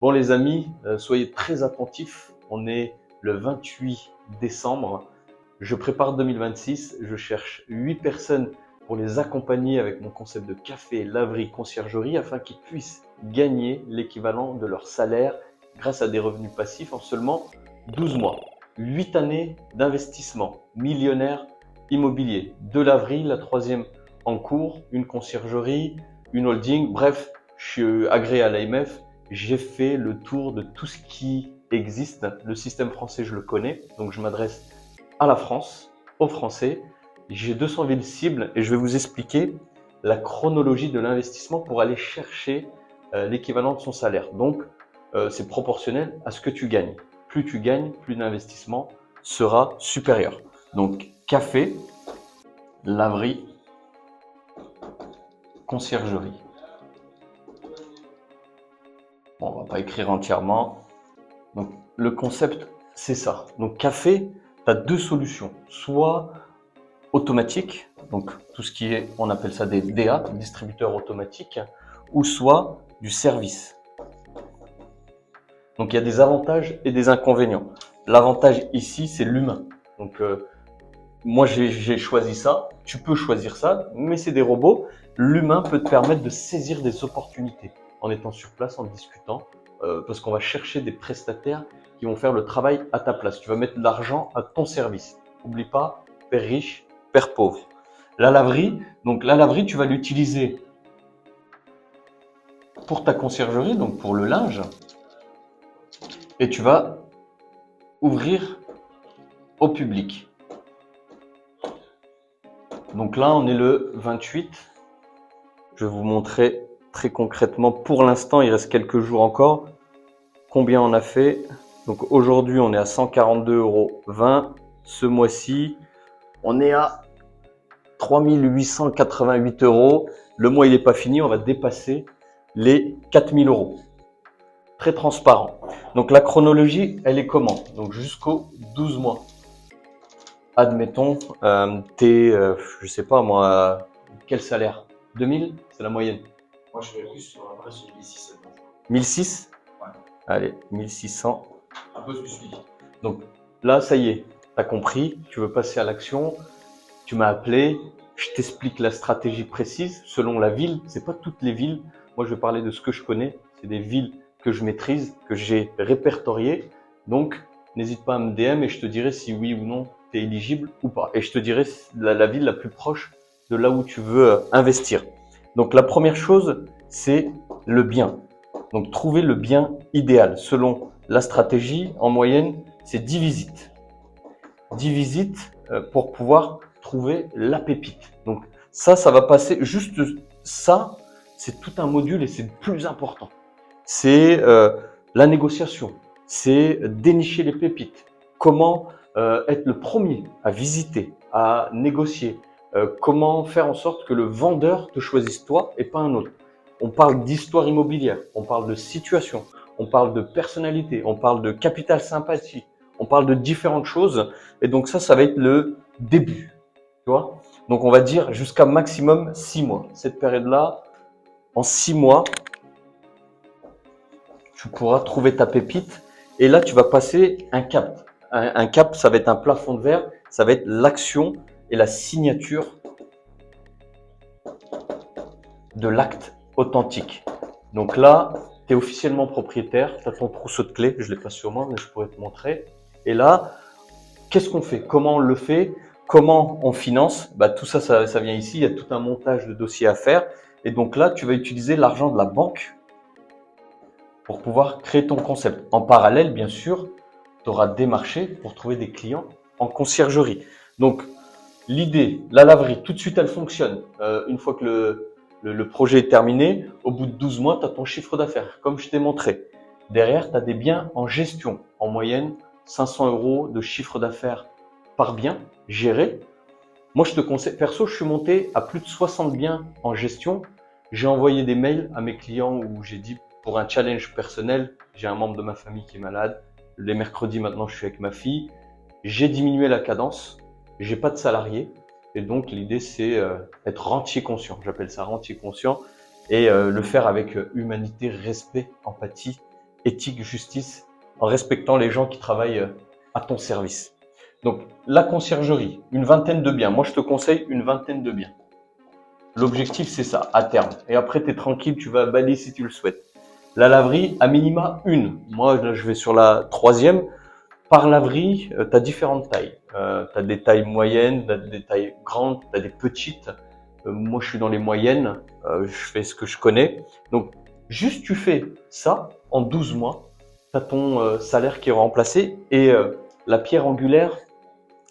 Bon les amis, soyez très attentifs, on est le 28 décembre, je prépare 2026, je cherche 8 personnes pour les accompagner avec mon concept de café, laverie, conciergerie afin qu'ils puissent gagner l'équivalent de leur salaire grâce à des revenus passifs en seulement 12 mois. 8 années d'investissement, millionnaire immobilier, 2 laveries, la troisième en cours, une conciergerie, une holding, bref, je suis agréé à l'AMF. J'ai fait le tour de tout ce qui existe. Le système français, je le connais, donc je m'adresse à la France, aux Français. J'ai 200 villes cibles et je vais vous expliquer la chronologie de l'investissement pour aller chercher l'équivalent de son salaire. Donc, c'est proportionnel à ce que tu gagnes. Plus tu gagnes, plus l'investissement sera supérieur. Donc, café, laverie, conciergerie. Bon, on va pas écrire entièrement. Donc, le concept, c'est ça. Donc, café, tu as deux solutions. Soit automatique, donc tout ce qui est, on appelle ça des DA, distributeurs automatiques, ou soit du service. Donc, il y a des avantages et des inconvénients. L'avantage ici, c'est l'humain. Donc, moi, j'ai choisi ça. Tu peux choisir ça, mais c'est des robots. L'humain peut te permettre de saisir des opportunités en étant sur place, en discutant, parce qu'on va chercher des prestataires qui vont faire le travail à ta place. Tu vas mettre de l'argent à ton service. N'oublie pas, père riche, père pauvre. La laverie, donc la laverie, tu vas l'utiliser pour ta conciergerie, donc pour le linge, et tu vas ouvrir au public. Donc là, on est le 28. Je vais vous montrer très concrètement. Pour l'instant, il reste quelques jours encore. Combien on a fait? Donc aujourd'hui, on est à 142,20 €. Ce mois-ci, on est à 3888 €. Le mois, il n'est pas fini. On va dépasser les 4000 €. Très transparent. Donc la chronologie, elle est comment? Donc jusqu'au 12 mois. Admettons, je sais pas moi, quel salaire? 2000? C'est la moyenne. Moi, je vais plus sur la base de 1600. 1006? Ouais. Allez, 1600. Un peu plus suivi. Donc là, ça y est, tu as compris, tu veux passer à l'action, tu m'as appelé, je t'explique la stratégie précise selon la ville. C'est pas toutes les villes. Moi, je vais parler de ce que je connais. C'est des villes que je maîtrise, que j'ai répertoriées. Donc, n'hésite pas à me DM et je te dirai si oui ou non tu es éligible ou pas. Et je te dirai la ville la plus proche de là où tu veux investir. Donc, la première chose, c'est le bien. Donc, trouver le bien idéal. Selon la stratégie, en moyenne, c'est 10 visites. 10 visites pour pouvoir trouver la pépite. Donc, ça va passer. Juste ça, c'est tout un module et c'est le plus important. C'est la négociation. C'est dénicher les pépites. Comment être le premier à visiter, à négocier. Comment faire en sorte que le vendeur te choisisse toi et pas un autre. On parle d'histoire immobilière, on parle de situation, on parle de personnalité, on parle de capital sympathie, on parle de différentes choses. Et donc ça va être le début. Tu vois? Donc on va dire jusqu'à maximum 6 mois. Cette période-là, en 6 mois, tu pourras trouver ta pépite. Et là, tu vas passer un cap. Un cap, ça va être un plafond de verre, ça va être l'action et la signature de l'acte authentique. Donc là, tu es officiellement propriétaire, tu as ton trousseau de clés, je ne l'ai pas sur moi, mais je pourrais te montrer. Et là, qu'est-ce qu'on fait? Comment on le fait? Comment on finance? Tout ça, ça vient ici, il y a tout un montage de dossiers à faire. Et donc là, tu vas utiliser l'argent de la banque pour pouvoir créer ton concept. En parallèle, bien sûr, tu auras démarché pour trouver des clients en conciergerie. Donc, l'idée, la laverie, tout de suite, elle fonctionne. Une fois que le projet est terminé, au bout de 12 mois, tu as ton chiffre d'affaires, comme je t'ai montré. Derrière, tu as des biens en gestion. En moyenne, 500 € de chiffre d'affaires par bien géré. Moi, je te conseille, perso, je suis monté à plus de 60 biens en gestion. J'ai envoyé des mails à mes clients où j'ai dit, pour un challenge personnel, j'ai un membre de ma famille qui est malade. Les mercredis, maintenant, je suis avec ma fille. J'ai diminué la cadence. J'ai pas de salariés. Et donc, l'idée, c'est être rentier conscient. J'appelle ça rentier conscient. Et le faire avec humanité, respect, empathie éthique, justice, en respectant les gens qui travaillent à ton service. Donc, la conciergerie, une vingtaine de biens. Moi, je te conseille une vingtaine de biens. L'objectif, c'est ça, à terme. Et après, tu es tranquille, tu vas balayer si tu le souhaites. La laverie, à minima, une. Moi, là, je vais sur la troisième. Par laverie, tu as différentes tailles. Tu as des tailles moyennes, tu as des tailles grandes, tu as des petites. Moi, je suis dans les moyennes. Je fais ce que je connais. Donc, juste tu fais ça en 12 mois. Tu as ton salaire qui est remplacé. Et la pierre angulaire,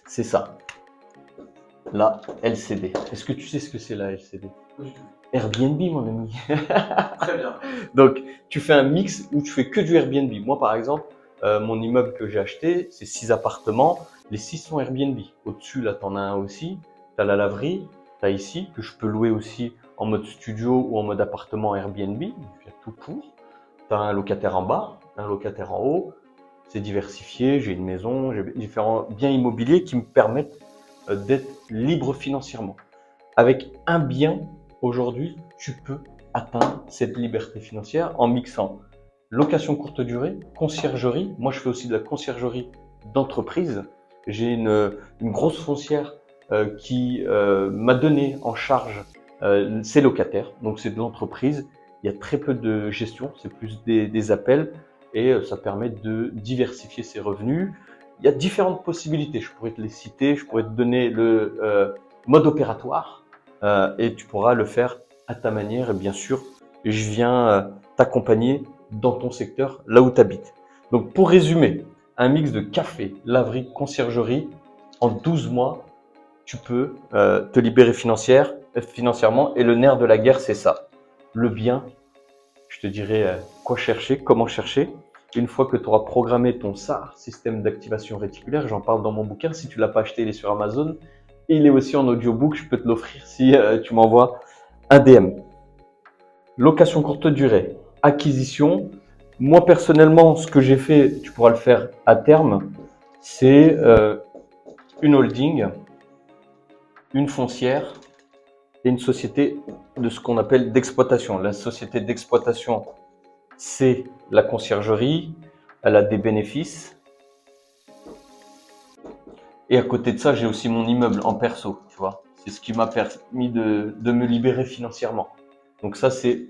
c'est ça. La LCD. Est-ce que tu sais ce que c'est la LCD? Pas du tout. Airbnb, mon ami. Très bien. Donc, tu fais un mix où tu fais que du Airbnb. Moi, par exemple, mon immeuble que j'ai acheté, c'est 6 appartements. Les 6 sont Airbnb. Au-dessus, là, tu en as un aussi. Tu as la laverie. Tu as ici, que je peux louer aussi en mode studio ou en mode appartement Airbnb. Il y a tout pour. Tu as un locataire en bas, un locataire en haut. C'est diversifié. J'ai une maison, j'ai différents biens immobiliers qui me permettent d'être libre financièrement. Avec un bien, aujourd'hui, tu peux atteindre cette liberté financière en mixant location courte durée, conciergerie. Moi, je fais aussi de la conciergerie d'entreprise. J'ai une grosse foncière qui m'a donné en charge ses locataires. Donc, c'est de l'entreprise. Il y a très peu de gestion, c'est plus des appels et ça permet de diversifier ses revenus. Il y a différentes possibilités. Je pourrais te les citer, je pourrais te donner le mode opératoire et tu pourras le faire à ta manière. Et bien sûr, je viens t'accompagner dans ton secteur, là où tu habites. Donc, pour résumer, un mix de café, laverie, conciergerie, en 12 mois, tu peux te libérer financièrement. Et le nerf de la guerre, c'est ça. Le bien, je te dirai quoi chercher, comment chercher. Une fois que tu auras programmé ton SAR, système d'activation réticulaire, j'en parle dans mon bouquin. Si tu ne l'as pas acheté, il est sur Amazon. Il est aussi en audiobook, je peux te l'offrir si tu m'envoies un DM. Location courte durée, acquisition. Moi, personnellement, ce que j'ai fait, tu pourras le faire à terme, c'est une holding, une foncière et une société de ce qu'on appelle d'exploitation. La société d'exploitation, c'est la conciergerie, elle a des bénéfices. Et à côté de ça, j'ai aussi mon immeuble en perso, tu vois. C'est ce qui m'a permis de me libérer financièrement. Donc ça, c'est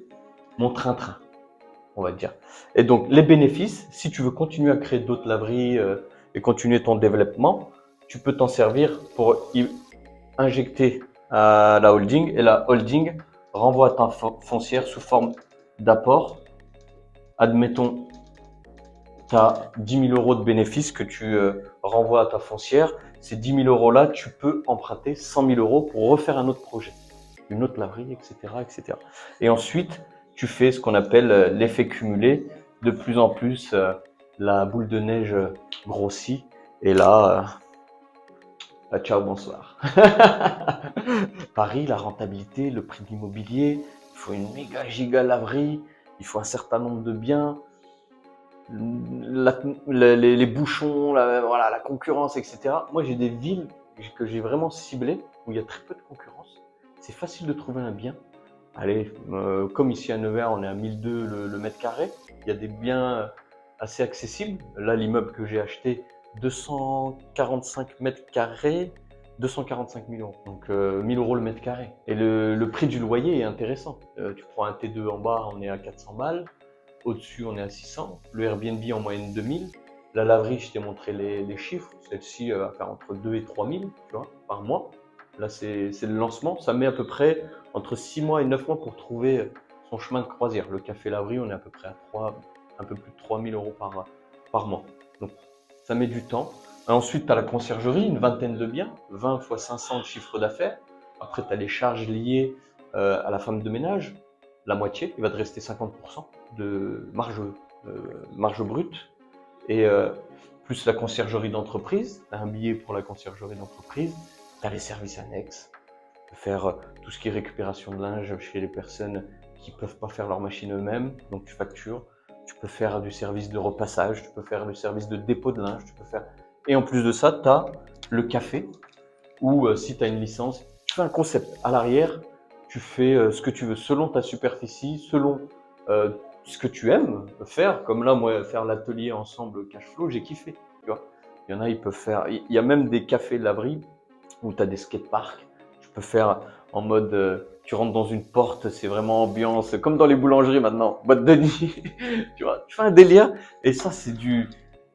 mon train-train, on va dire. Et donc, les bénéfices, si tu veux continuer à créer d'autres laveries et continuer ton développement, tu peux t'en servir pour y injecter à la holding. Et la holding renvoie à ta foncière sous forme d'apport. Admettons, tu as 10 000 euros de bénéfices que tu renvoies à ta foncière. Ces 10 000 euros-là, tu peux emprunter 100 000 euros pour refaire un autre projet, une autre laverie, etc., etc. Et ensuite, tu fais ce qu'on appelle l'effet cumulé. De plus en plus, la boule de neige grossit. Et là, ciao, bonsoir. Paris, la rentabilité, le prix de l'immobilier, il faut une méga giga laverie, il faut un certain nombre de biens. Les bouchons, voilà, la concurrence, etc. Moi, j'ai des villes que j'ai vraiment ciblées où il y a très peu de concurrence. C'est facile de trouver un bien. Allez, comme ici à Nevers, on est à 1002 le mètre carré. Il y a des biens assez accessibles. Là, l'immeuble que j'ai acheté, 245 mètres carrés, 245 000 euros. Donc, 1000 euros le mètre carré. Et le prix du loyer est intéressant. Tu prends un T2 en bas, on est à 400 balles. Au-dessus, on est à 600. Le Airbnb en moyenne 2000. La laverie, je t'ai montré les chiffres. Celle-ci va faire entre 2 et 3000 tu vois, par mois. Là, c'est le lancement. Ça met à peu près entre 6 mois et 9 mois pour trouver son chemin de croisière. Le café laverie, on est à peu près à un peu plus de 3000 euros par mois. Donc, ça met du temps. Ensuite, tu as la conciergerie, une vingtaine de biens, 20 x 500 de chiffre d'affaires. Après, tu as les charges liées à la femme de ménage. La moitié, il va te rester 50% de marge brute. Et plus la conciergerie d'entreprise, tu as un billet pour la conciergerie d'entreprise, tu as les services annexes, tu peux faire tout ce qui est récupération de linge chez les personnes qui ne peuvent pas faire leur machine eux-mêmes, donc tu factures. Tu peux faire du service de repassage, tu peux faire du service de dépôt de linge, tu peux faire... Et en plus de ça, tu as le café, où si tu as une licence, tu fais un concept à l'arrière, tu fais ce que tu veux selon ta superficie, selon ce que tu aimes faire, comme là, moi, faire l'atelier ensemble cash flow, j'ai kiffé, tu vois. Il y en a, ils peuvent faire, il y a même des cafés de l'abri où tu as des skateparks. Tu peux faire en mode, tu rentres dans une porte, c'est vraiment ambiance, comme dans les boulangeries maintenant, boîte de nuit, tu vois, tu fais un délire. Et ça,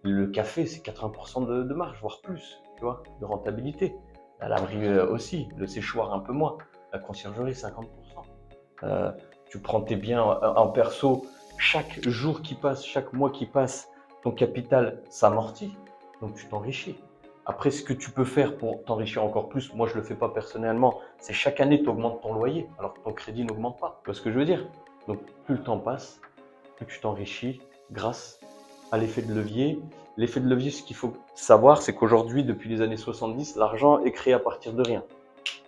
le café, c'est 80% de marge, voire plus, tu vois, de rentabilité. À l'abri aussi, le séchoir un peu moins, la conciergerie 50%. Tu prends tes biens en perso, chaque jour qui passe, chaque mois qui passe, ton capital s'amortit, donc tu t'enrichis. Après, ce que tu peux faire pour t'enrichir encore plus, moi je le fais pas personnellement, c'est chaque année tu augmentes ton loyer alors que ton crédit n'augmente pas. Tu vois ce que je veux dire? Donc plus le temps passe, plus tu t'enrichis grâce à l'effet de levier. L'effet de levier, ce qu'il faut savoir, c'est qu'aujourd'hui, depuis les années 70, l'argent est créé à partir de rien.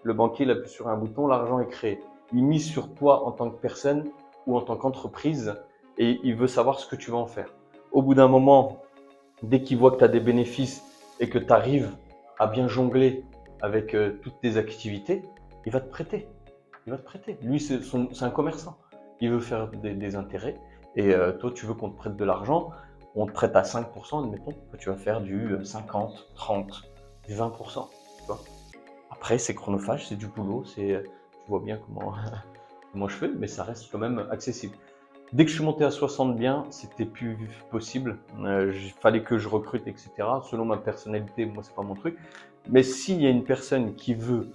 Le banquier il appuie sur un bouton, l'argent est créé. Il mise sur toi en tant que personne ou en tant qu'entreprise et il veut savoir ce que tu vas en faire. Au bout d'un moment, dès qu'il voit que tu as des bénéfices et que tu arrives à bien jongler avec toutes tes activités, il va te prêter. Il va te prêter. Lui, c'est un commerçant. Il veut faire des intérêts et toi, tu veux qu'on te prête de l'argent. On te prête à 5%, admettons, que tu vas faire du 50, 30, du 20%. Tu vois. Après, c'est chronophage, c'est du boulot, tu vois bien comment je fais, mais ça reste quand même accessible. Dès que je suis monté à 60 biens, c'était plus possible. Il fallait que je recrute, etc. Selon ma personnalité, moi, c'est pas mon truc. Mais s'il y a une personne qui veut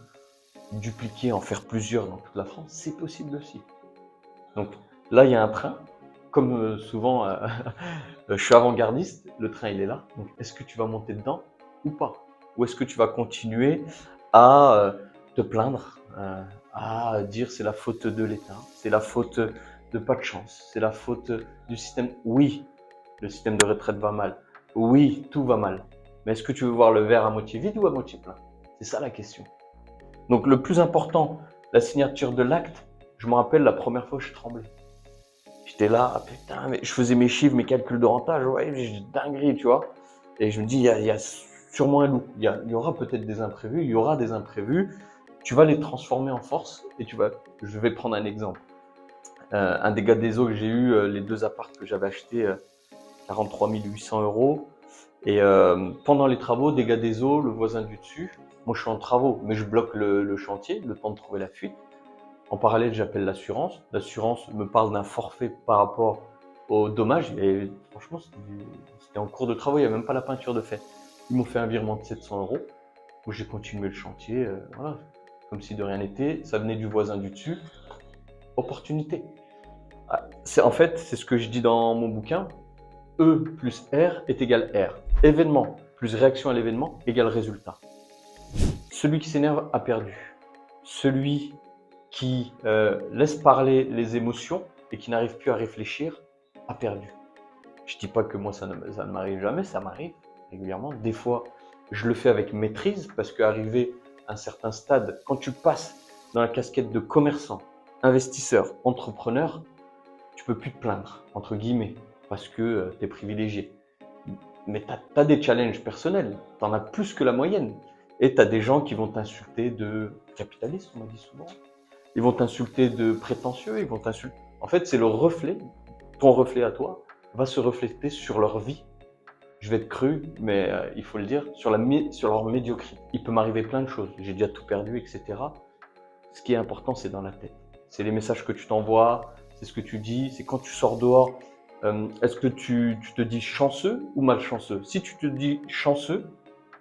dupliquer, en faire plusieurs dans toute la France, c'est possible aussi. Donc là, il y a un train. Comme souvent, je suis avant-gardiste, le train, il est là. Donc, est-ce que tu vas monter dedans ou pas? Ou est-ce que tu vas continuer à te plaindre, à dire c'est la faute de l'État, c'est la faute de pas de chance, c'est la faute du système? Oui, le système de retraite va mal. Oui, tout va mal. Mais est-ce que tu veux voir le verre à moitié vide ou à moitié plein? C'est ça la question. Donc le plus important, la signature de l'acte, je me rappelle la première fois je tremblais. J'étais là, ah, putain, mais je faisais mes chiffres, mes calculs de rentage, ouais, j'ai dinguerie, tu vois. Et je me dis, il y a sûrement un loup. Il y aura peut-être des imprévus, il y aura des imprévus. Tu vas les transformer en force et je vais prendre un exemple. Un dégât des eaux que j'ai eu, les 2 apparts que j'avais achetés, 43 800 €. Et pendant les travaux, dégâts des eaux, le voisin du dessus, moi je suis en travaux, mais je bloque le chantier, le temps de trouver la fuite. En parallèle, j'appelle l'assurance. L'assurance me parle d'un forfait par rapport aux dommages. Et franchement, c'était en cours de travaux, il n'y a même pas la peinture de fait. Ils m'ont fait un virement de 700 €, où j'ai continué le chantier, voilà, comme si de rien n'était. Ça venait du voisin du dessus. Opportunité. En fait, c'est ce que je dis dans mon bouquin. E plus R est égal R. Événement plus réaction à l'événement égale résultat. Celui qui s'énerve a perdu. Celui qui laisse parler les émotions et qui n'arrive plus à réfléchir a perdu. Je dis pas que moi ça ne m'arrive jamais, ça m'arrive régulièrement. Des fois, je le fais avec maîtrise parce qu'arrivé à un certain stade, quand tu passes dans la casquette de commerçant, investisseur, entrepreneur, tu peux plus te plaindre, entre guillemets, parce que tu es privilégié. Mais tu as des challenges personnels, tu en as plus que la moyenne. Et tu as des gens qui vont t'insulter de capitaliste, on m'a dit souvent. Ils vont t'insulter de prétentieux, ils vont t'insulter. En fait, c'est le reflet, ton reflet à toi, va se refléter sur leur vie. Je vais être cru, mais il faut le dire, sur leur médiocrité. Il peut m'arriver plein de choses. J'ai déjà tout perdu, etc. Ce qui est important, c'est dans la tête. C'est les messages que tu t'envoies, c'est ce que tu dis, c'est quand tu sors dehors. Est-ce que tu te dis chanceux ou malchanceux? Si tu te dis chanceux,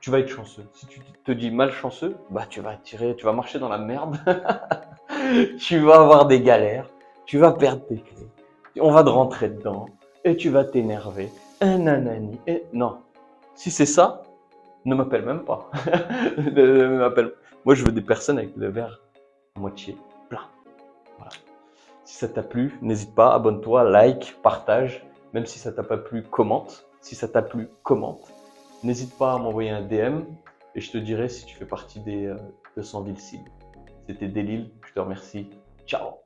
tu vas être chanceux. Si tu te dis malchanceux, bah tu vas marcher dans la merde. Tu vas avoir des galères, tu vas perdre tes clés, on va te rentrer dedans et tu vas t'énerver. Nanani. Et non, si c'est ça, ne m'appelle même pas. Moi, je veux des personnes avec le verre à moitié plein. Voilà. Si ça t'a plu, n'hésite pas, abonne-toi, like, partage. Même si ça t'a pas plu, commente. Si ça t'a plu, commente. N'hésite pas à m'envoyer un DM et je te dirai si tu fais partie des 200 villes cibles. C'était Delil, je te remercie. Ciao.